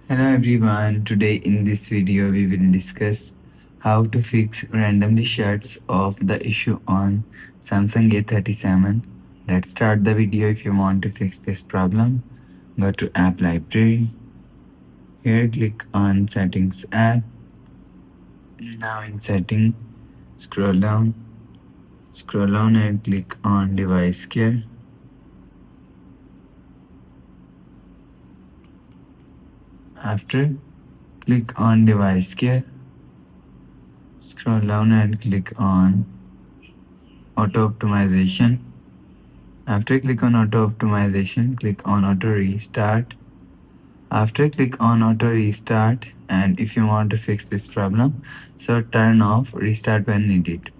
Hello everyone, today in this video we will discuss how to fix randomly shuts off the issue on Samsung A37. Let's start the video. If you want to fix this problem, go to app library. Here click on settings app. Now in setting, scroll down and click on device care. After, click on device care. Scroll down and click on auto optimization. After click on auto optimization, click on auto restart. After click on auto restart, and if you want to fix this problem, so turn off restart when needed.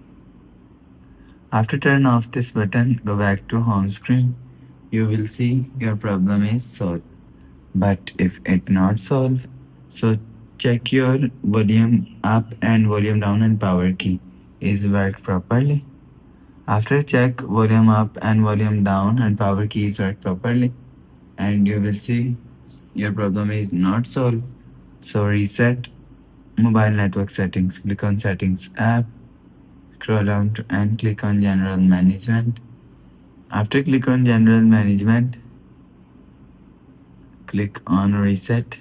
After turn off this button, go back to home screen. You will see your problem is solved. But if it not solved, so check your volume up and volume down and power key is worked properly. After check volume up and volume down and power keys work properly, and you will see your problem is not solved. So reset mobile network settings. Click on settings app, scroll down to, and click on general management. After click on general management, click on reset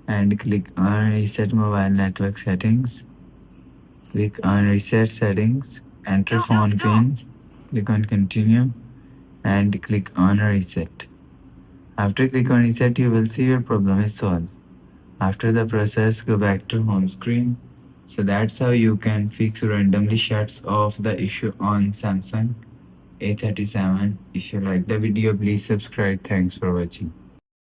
and click on reset mobile network settings. Click on reset settings, enter phone pin, click on continue and click on reset. After click on reset, you will see your problem is solved. After the process, go back to home screen. So that's how you can fix randomly shuts off the issue on Samsung A37. If you like the video, please subscribe. Thanks for watching.